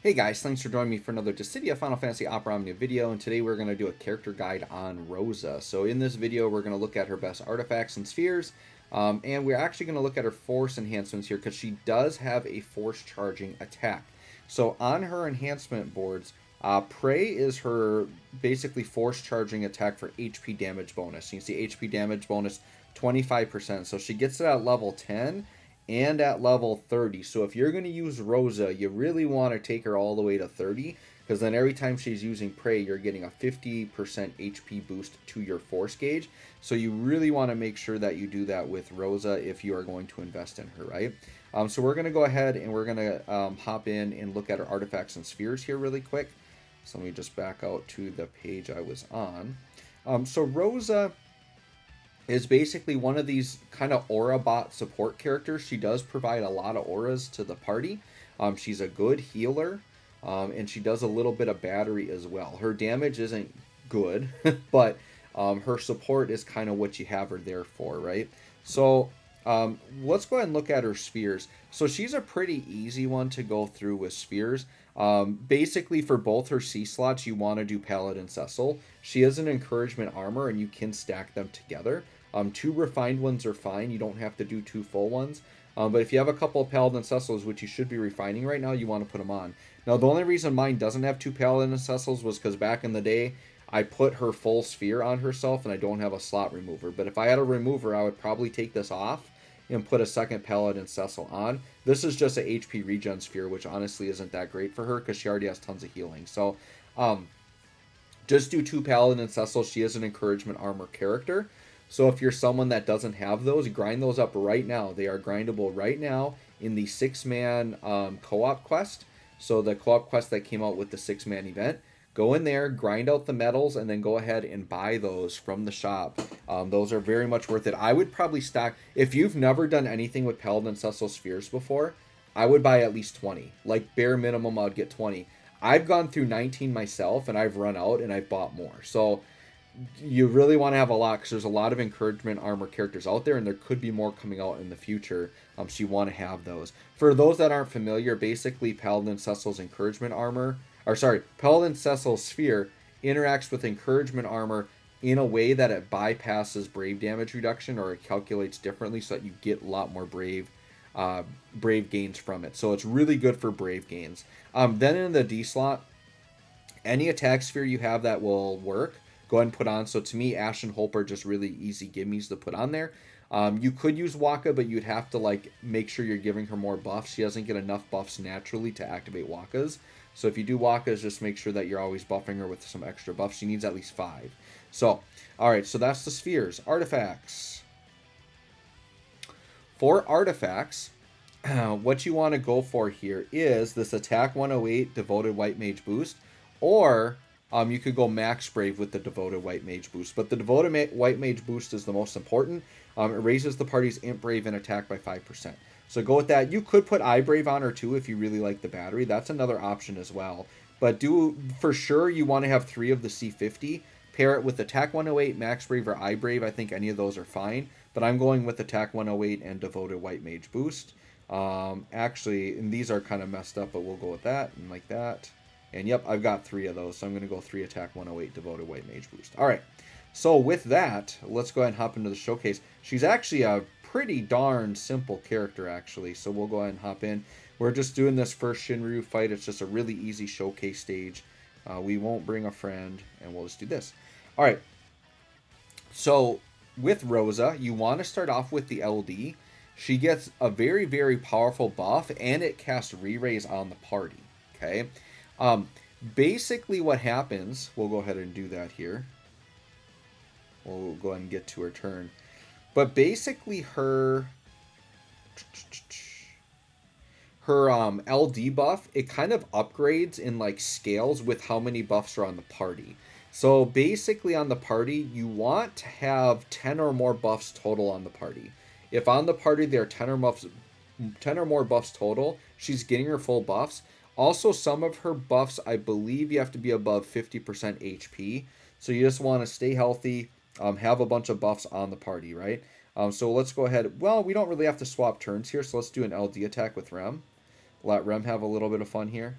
Hey guys, thanks for joining me for another Dissidia Final Fantasy Opera Omnia video, and today we're going to do a character guide on Rosa. So in this video, we're going to look at her best artifacts and spheres, and we're actually going to look at her force enhancements here, because she does have a force charging attack. So on her enhancement boards, Prey is her basically force charging attack for HP damage bonus. You can see HP damage bonus 25%, so she gets it at level 10, and at level 30. So if you're going to use Rosa, you really want to take her all the way to 30, because then every time she's using Prey, you're getting a 50% HP boost to your force gauge. So you really want to make sure that you do that with Rosa if you are going to invest in her, right? So we're going to go ahead and we're going to hop in and look at her artifacts and spheres here really quick. So let me just back out to the page I was on. So Rosa is basically one of these kind of aura bot support characters. She does provide a lot of auras to the party. She's a good healer, and she does a little bit of battery as well. Her damage isn't good, but her support is kind of what you have her there for, right? So let's go ahead and look at her spheres. So she's a pretty easy one to go through with spheres. Basically, for both her C slots, you want to do Paladin Cecil. She has an encouragement armor, and you can stack them together. Two refined ones are fine. You don't have to do two full ones. But if you have a couple of Paladin Cecils, which you should be refining right now, you want to put them on. Now, the only reason mine doesn't have two Paladin Cecils was because back in the day, I put her full sphere on herself, and I don't have a slot remover. But if I had a remover, I would probably take this off and put a second Paladin Cecil on. This is just an HP regen sphere, which honestly isn't that great for her because she already has tons of healing. So just do two Paladin Cecils. She is an encouragement armor character. So if you're someone that doesn't have those, grind those up right now. They are grindable right now in the 6-man co-op quest. So the co-op quest that came out with the 6-man event. Go in there, grind out the medals, and then go ahead and buy those from the shop. Those are very much worth it. I would probably stack, if you've never done anything with Paladin Cecil spheres before, I would buy at least 20. Like bare minimum, I'd get 20. I've gone through 19 myself, and I've run out, and I've bought more. So you really want to have a lot, because there's a lot of encouragement armor characters out there, and there could be more coming out in the future. So you want to have those. For those that aren't familiar, basically Paladin Cecil's encouragement armor, Paladin Cecil's sphere interacts with encouragement armor in a way that it bypasses brave damage reduction, or it calculates differently so that you get a lot more brave gains from it. So it's really good for brave gains. Then in the D slot, any attack sphere you have that will work, go ahead and put on. So to me, Ash and Hope are just really easy gimmies to put on there. You could use Waka, but you'd have to make sure you're giving her more buffs. She doesn't get enough buffs naturally to activate Wakas. So if you do Wakas, just make sure that you're always buffing her with some extra buffs. She needs at least 5. So, alright, so that's the spheres. Artifacts. For artifacts, what you want to go for here is this Attack 108 Devoted White Mage boost, or you could go Max Brave with the Devoted White Mage boost. But the Devoted White Mage boost is the most important. It raises the party's Imp Brave and attack by 5%. So go with that. You could put Eye Brave on her too if you really like the battery. That's another option as well. But for sure, you want to have 3 of the C50. Pair it with Attack 108, Max Brave, or Eye Brave. I think any of those are fine. But I'm going with Attack 108 and Devoted White Mage boost. Actually, and these are kind of messed up, but we'll go with that and like that. And yep, I've got 3 of those. So I'm going to go 3 Attack 108, Devoted White Mage boost. All right. So with that, let's go ahead and hop into the showcase. She's actually a pretty darn simple character, actually. So we'll go ahead and hop in. We're just doing this first Shinryu fight. It's just a really easy showcase stage. We won't bring a friend, and we'll just do this. All right. So with Rosa, you want to start off with the LD. She gets a very, very powerful buff, and it casts re-raise on the party. Okay. Basically what happens, we'll go ahead and do that here. We'll go ahead and get to her turn. But basically her LD buff, it kind of upgrades in scales with how many buffs are on the party. So basically on the party, you want to have 10 or more buffs total on the party. If on the party there are 10 or more buffs total, she's getting her full buffs. Also, some of her buffs, I believe you have to be above 50% HP. So you just want to stay healthy, have a bunch of buffs on the party, right? So let's go ahead. Well, we don't really have to swap turns here, so let's do an LD attack with Rem. Let Rem have a little bit of fun here.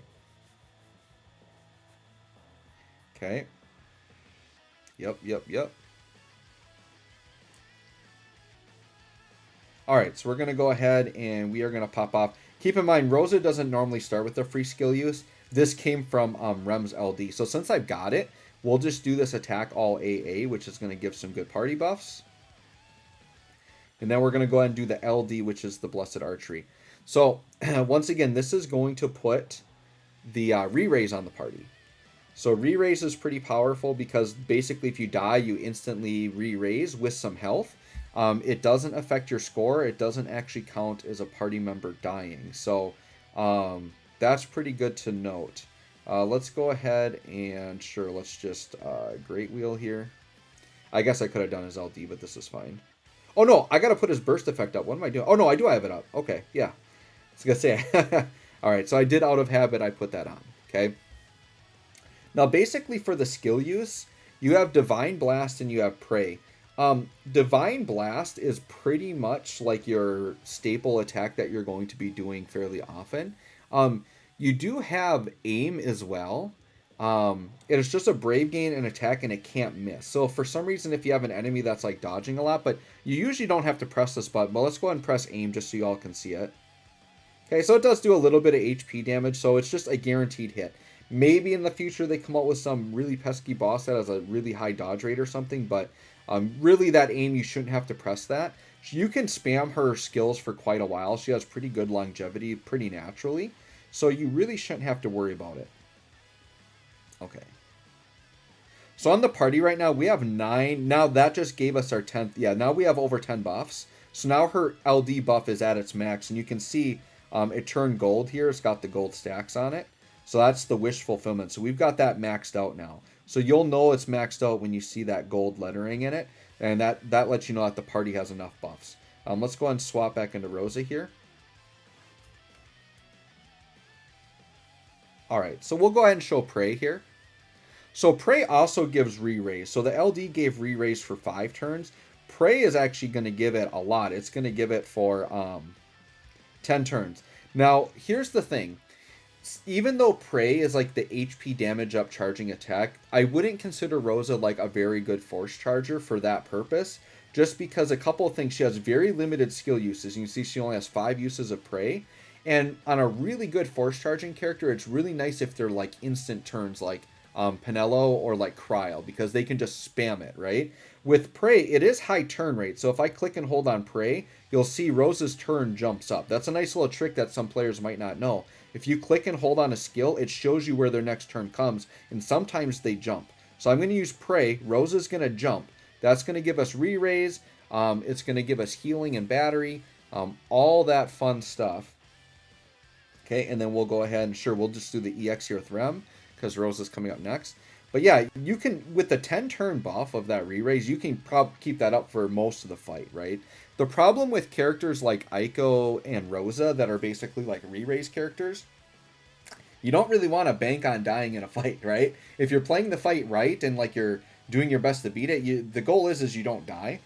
Okay. Yep, yep, yep. All right, so we're going to go ahead and we are going to pop off. Keep in mind, Rosa doesn't normally start with the free skill use. This came from Rem's LD. So since I've got it, we'll just do this attack all AA, which is going to give some good party buffs. And then we're going to go ahead and do the LD, which is the Blessed Archery. So once again, this is going to put the re-raise on the party. So re-raise is pretty powerful because basically if you die, you instantly re-raise with some health. It doesn't affect your score. It doesn't actually count as a party member dying. So that's pretty good to note. Let's go ahead and sure, let's just Great Wheel here. I guess I could have done his LD, but this is fine. Oh no, I gotta put his burst effect up. What am I doing? Oh no, I do have it up. Okay, yeah. I was gonna say. All right, so I did out of habit. I put that on. Okay. Now, basically, for the skill use, you have Divine Blast and you have Prey. Divine Blast is pretty much like your staple attack that you're going to be doing fairly often. You do have Aim as well. It is just a Brave Gain and attack, and it can't miss. So for some reason, if you have an enemy that's like dodging a lot, but you usually don't have to press this button. But let's go ahead and press Aim just so you all can see it. Okay, so it does do a little bit of HP damage, so it's just a guaranteed hit. Maybe in the future they come out with some really pesky boss that has a really high dodge rate or something, but really that aim, you shouldn't have to press that. You can spam her skills for quite a while. She has pretty good longevity pretty naturally, so you really shouldn't have to worry about it. Okay. So on the party right now, we have 9. Now that just gave us our 10th. Yeah, now we have over 10 buffs. So now her LD buff is at its max, and you can see it turned gold here. It's got the gold stacks on it. So that's the wish fulfillment. So we've got that maxed out now. So you'll know it's maxed out when you see that gold lettering in it. And that lets you know that the party has enough buffs. Let's go ahead and swap back into Rosa here. Alright, so we'll go ahead and show Prey here. So Prey also gives re-raise. So the LD gave re-raise for 5 turns. Prey is actually going to give it a lot. It's going to give it for 10 turns. Now, here's the thing. Even though Prey is like the HP damage up charging attack, I wouldn't consider Rosa like a very good force charger for that purpose. Just because a couple of things, she has very limited skill uses. You can see she only has 5 uses of Prey. And on a really good force charging character, it's really nice if they're like instant turns like Penelo or like Cryo, because they can just spam it, right? With Prey, it is high turn rate. So if I click and hold on Prey, you'll see Rosa's turn jumps up. That's a nice little trick that some players might not know. If you click and hold on a skill, it shows you where their next turn comes, and sometimes they jump. So I'm going to use Prey. Rosa's going to jump. That's going to give us re-raise. It's going to give us healing and battery. All that fun stuff. Okay, and then we'll go ahead and sure, we'll just do the EX here with Rem, because Rosa's coming up next. But yeah, you can, with the 10 turn buff of that re-raise, you can keep that up for most of the fight, right? The problem with characters like Aiko and Rosa that are basically like re-raise characters, you don't really want to bank on dying in a fight, right? If you're playing the fight right and like you're doing your best to beat it, the goal is you don't die.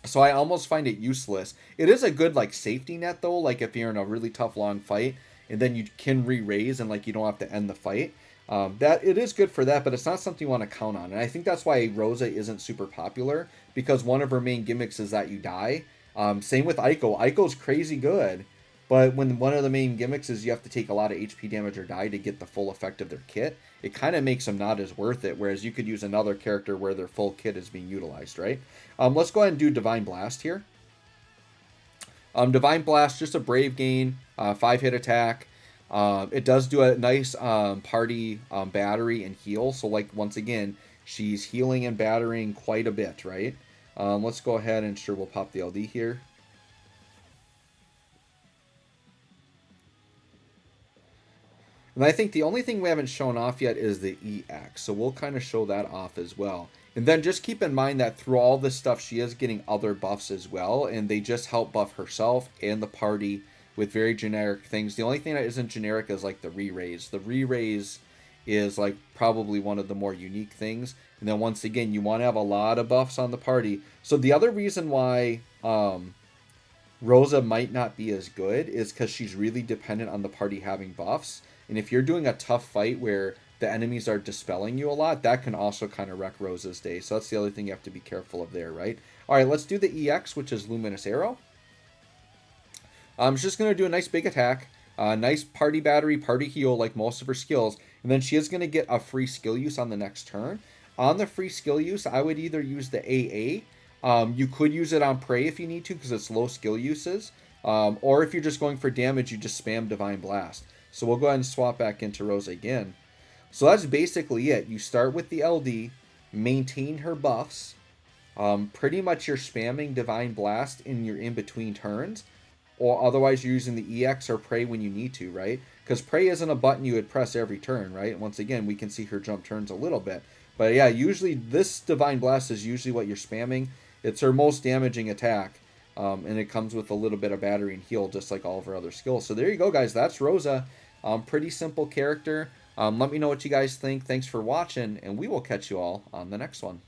So I almost find it useless. It is a good like safety net though, like if you're in a really tough long fight and then you can re-raise and like you don't have to end the fight. That it is good for that, but it's not something you want to count on. And I think that's why Rosa isn't super popular, because one of her main gimmicks is that you die. Same with Aiko. Aiko's crazy good, but when one of the main gimmicks is you have to take a lot of HP damage or die to get the full effect of their kit, it kind of makes them not as worth it, whereas you could use another character where their full kit is being utilized, right? Let's go ahead and do Divine Blast here. Divine Blast, just a Brave Gain, 5-hit attack. It does do a nice party battery and heal. So like once again, she's healing and battering quite a bit, right? Let's go ahead and sure we'll pop the LD here. And I think the only thing we haven't shown off yet is the EX. So we'll kind of show that off as well. And then just keep in mind that through all this stuff, she is getting other buffs as well. And they just help buff herself and the party with very generic things. The only thing that isn't generic is like the re-raise. The re-raise is like probably one of the more unique things. And then once again, you want to have a lot of buffs on the party. So the other reason why Rosa might not be as good is because she's really dependent on the party having buffs. And if you're doing a tough fight where the enemies are dispelling you a lot, that can also kind of wreck Rosa's day. So that's the other thing you have to be careful of there, right? All right, let's do the EX, which is Luminous Arrow. She's just going to do a nice big attack, nice party battery, party heal like most of her skills, and then she is going to get a free skill use on the next turn. On the free skill use, I would either use the AA. You could use it on Prey if you need to because it's low skill uses. Or if you're just going for damage, you just spam Divine Blast. So we'll go ahead and swap back into Rosa again. So that's basically it. You start with the LD, maintain her buffs. Pretty much you're spamming Divine Blast in your in-between turns. Or otherwise you're using the EX or Prey when you need to, right? Because Prey isn't a button you would press every turn, right? Once again, we can see her jump turns a little bit. But yeah, usually this Divine Blast is usually what you're spamming. It's her most damaging attack. And it comes with a little bit of battery and heal, just like all of her other skills. So there you go, guys. That's Rosa. Pretty simple character. Let me know what you guys think. Thanks for watching, and we will catch you all on the next one.